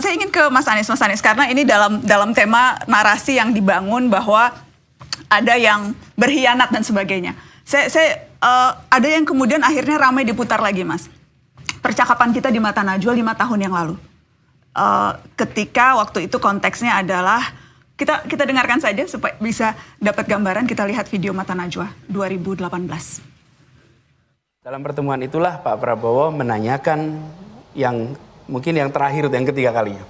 saya ingin ke Mas Anies, karena ini dalam tema narasi yang dibangun bahwa ada yang berkhianat dan sebagainya. Ada yang kemudian akhirnya ramai diputar lagi, Mas. Percakapan kita di Mata Najwa 5 tahun yang lalu. Ketika waktu itu konteksnya adalah, kita dengarkan saja supaya bisa dapat gambaran, kita lihat video Mata Najwa 2018. Dalam pertemuan itulah Pak Prabowo menanyakan yang mungkin yang terakhir, yang ketiga kalinya.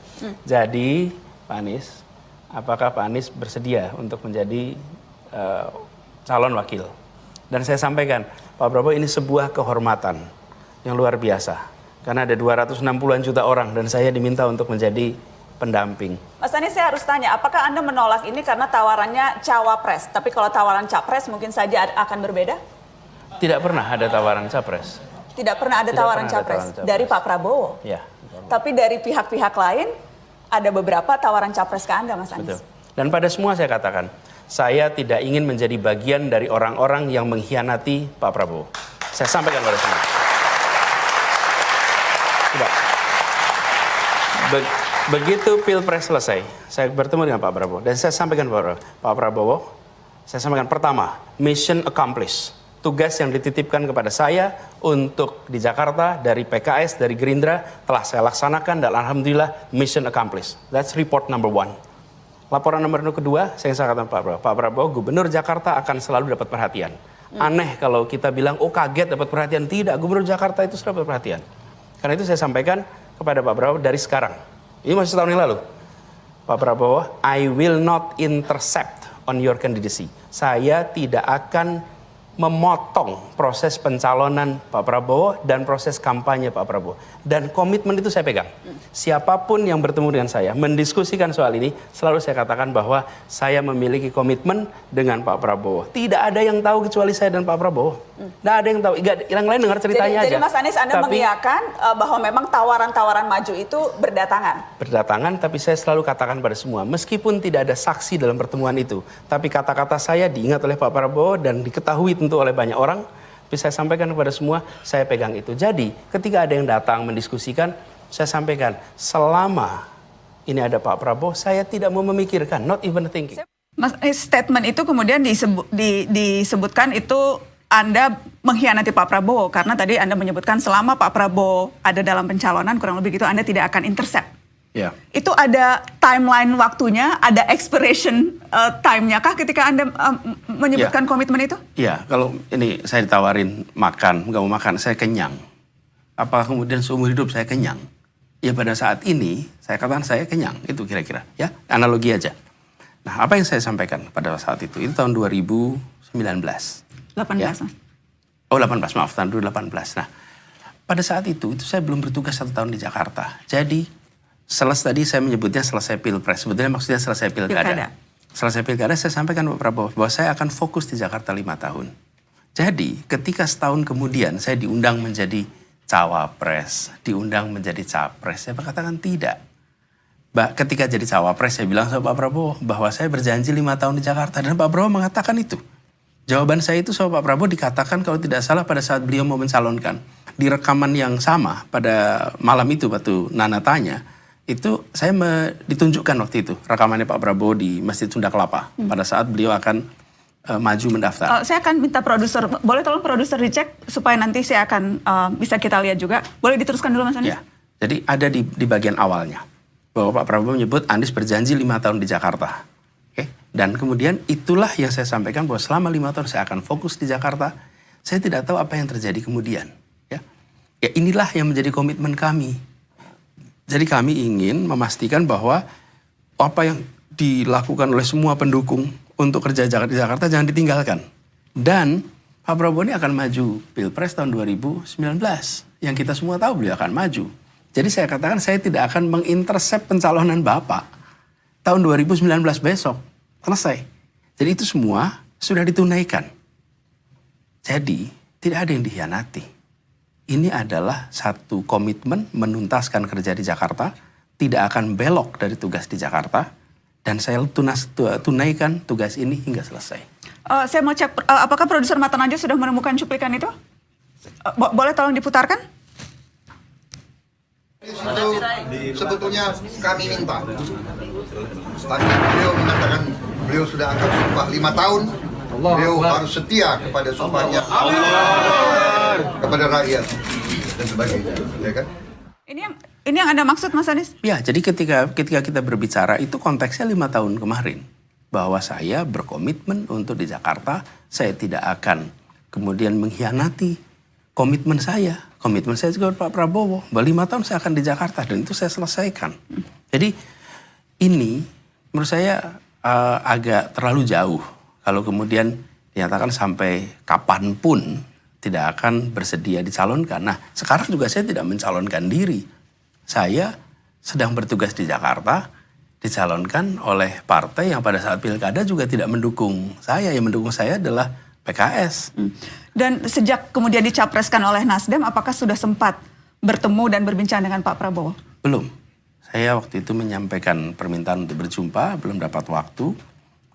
Jadi Pak Anies, apakah Pak Anies bersedia untuk menjadi calon wakil? Dan saya sampaikan, Pak Prabowo, ini sebuah kehormatan yang luar biasa. Karena ada 260-an juta orang dan saya diminta untuk menjadi pendamping. Mas Anies, saya harus tanya, apakah Anda menolak ini karena tawarannya cawapres? Tapi kalau tawaran capres mungkin saja akan berbeda? Tidak pernah ada tawaran capres. Tidak pernah ada tawaran capres dari Pak Prabowo? Ya. Tapi dari pihak-pihak lain ada beberapa tawaran capres ke Anda, Mas Anies? Betul. Dan pada semua saya katakan, saya tidak ingin menjadi bagian dari orang-orang yang mengkhianati Pak Prabowo. Saya sampaikan pada semua. Tidak. Begitu Pilpres selesai, saya bertemu dengan Pak Prabowo. Dan saya sampaikan kepada Pak Prabowo, saya sampaikan pertama, mission accomplished. Tugas yang dititipkan kepada saya untuk di Jakarta dari PKS, dari Gerindra, telah saya laksanakan dan alhamdulillah mission accomplished. That's report number 1. Laporan nomor kedua, saya katakan Pak Prabowo, Gubernur Jakarta akan selalu dapat perhatian. Aneh kalau kita bilang, oh kaget dapat perhatian. Tidak, Gubernur Jakarta itu selalu dapat perhatian. Karena itu saya sampaikan kepada Pak Prabowo dari sekarang. Ini masih setahun yang lalu. Pak Prabowo, I will not intercept on your candidacy. Saya tidak akan memotong proses pencalonan Pak Prabowo dan proses kampanye Pak Prabowo. Dan komitmen itu saya pegang. Siapapun yang bertemu dengan saya, mendiskusikan soal ini, selalu saya katakan bahwa saya memiliki komitmen dengan Pak Prabowo. Tidak ada yang tahu kecuali saya dan Pak Prabowo. Tidak ada yang tahu. Yang lain dengar ceritanya aja. Jadi Mas Anies, Anda mengiyakan bahwa memang tawaran-tawaran maju itu berdatangan? Berdatangan, tapi saya selalu katakan pada semua, meskipun tidak ada saksi dalam pertemuan itu, tapi kata-kata saya diingat oleh Pak Prabowo dan diketahui tentu oleh banyak orang, tapi saya sampaikan kepada semua, saya pegang itu. Jadi ketika ada yang datang mendiskusikan, saya sampaikan, selama ini ada Pak Prabowo, saya tidak mau memikirkan, not even thinking. Mas, statement itu kemudian disebutkan itu Anda mengkhianati Pak Prabowo, karena tadi Anda menyebutkan selama Pak Prabowo ada dalam pencalonan, kurang lebih gitu, Anda tidak akan intercept. Ya. Itu ada timeline waktunya, ada expiration time-nya kah ketika Anda menyebutkan komitmen itu? Iya, kalau ini saya ditawarin makan, nggak mau makan, saya kenyang. Apa kemudian seumur hidup saya kenyang? Ya pada saat ini, saya katakan saya kenyang, itu kira-kira. Ya, analogi aja. Nah, apa yang saya sampaikan pada saat itu tahun 2019. 18, ya? Oh, 18, maaf, tahun 2018. Nah, pada saat itu saya belum bertugas 1 tahun di Jakarta. Jadi, tadi saya menyebutnya selesai Pilpres, sebetulnya maksudnya selesai Pilkada. Selesai Pilkada saya sampaikan Pak Prabowo bahwa saya akan fokus di Jakarta 5 tahun. Jadi ketika setahun kemudian saya diundang menjadi cawapres, diundang menjadi capres, saya berkatakan tidak. Ketika jadi cawapres saya bilang sama Pak Prabowo bahwa saya berjanji 5 tahun di Jakarta dan Pak Prabowo mengatakan itu. Jawaban saya itu sama Pak Prabowo dikatakan kalau tidak salah pada saat beliau mau mencalonkan. Di rekaman yang sama pada malam itu waktu Nana tanya, itu saya ditunjukkan waktu itu rekamannya Pak Prabowo di Masjid Sunda Kelapa pada saat beliau akan maju mendaftar. Saya akan minta produser, boleh tolong produser dicek supaya nanti saya akan bisa kita lihat juga. Boleh diteruskan dulu Mas Anies? Ya, jadi ada di bagian awalnya bahwa Pak Prabowo menyebut Anies berjanji 5 tahun di Jakarta. Oke? Dan kemudian itulah yang saya sampaikan bahwa selama 5 tahun saya akan fokus di Jakarta. Saya tidak tahu apa yang terjadi kemudian. Ya inilah yang menjadi komitmen kami. Jadi kami ingin memastikan bahwa apa yang dilakukan oleh semua pendukung untuk kerja di Jakarta jangan ditinggalkan. Dan Pak Prabowo ini akan maju Pilpres tahun 2019. Yang kita semua tahu beliau akan maju. Jadi saya katakan saya tidak akan mengintercept pencalonan Bapak tahun 2019 besok. Selesai. Jadi itu semua sudah ditunaikan. Jadi tidak ada yang dikhianati. Ini adalah satu komitmen menuntaskan kerja di Jakarta, tidak akan belok dari tugas di Jakarta, dan saya tunaikan tugas ini hingga selesai. Saya mau cek, apakah produser Mata Najwa sudah menemukan cuplikan itu? Boleh tolong diputarkan? Itu sebetulnya kami minta. Tadi beliau mengatakan beliau sudah akan sumpah 5 tahun. Beliau harus setia kepada sumpahnya kepada rakyat dan sebagainya, ya kan? Ini yang Anda maksud, Mas Anies? Ya, jadi ketika kita berbicara itu konteksnya 5 tahun kemarin. Bahwa saya berkomitmen untuk di Jakarta, saya tidak akan kemudian mengkhianati komitmen saya. Komitmen saya juga Pak Prabowo, bahwa 5 tahun saya akan di Jakarta dan itu saya selesaikan. Jadi ini menurut saya agak terlalu jauh. Kalau kemudian dinyatakan sampai kapanpun tidak akan bersedia dicalonkan. Nah, sekarang juga saya tidak mencalonkan diri. Saya sedang bertugas di Jakarta, dicalonkan oleh partai yang pada saat pilkada juga tidak mendukung saya. Yang mendukung saya adalah PKS. Dan sejak kemudian dicapreskan oleh Nasdem, apakah sudah sempat bertemu dan berbincang dengan Pak Prabowo? Belum. Saya waktu itu menyampaikan permintaan untuk berjumpa, belum dapat waktu.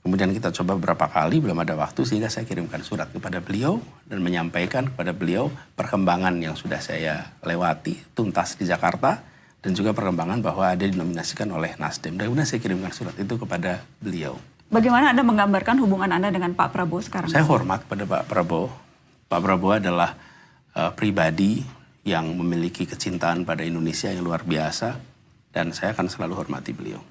Kemudian kita coba beberapa kali, belum ada waktu, sehingga saya kirimkan surat kepada beliau dan menyampaikan kepada beliau perkembangan yang sudah saya lewati, tuntas di Jakarta, dan juga perkembangan bahwa ada dinominasikan oleh Nasdem. Dan kemudian saya kirimkan surat itu kepada beliau. Bagaimana Anda menggambarkan hubungan Anda dengan Pak Prabowo sekarang? Saya hormat pada Pak Prabowo. Pak Prabowo adalah pribadi yang memiliki kecintaan pada Indonesia yang luar biasa, dan saya akan selalu hormati beliau.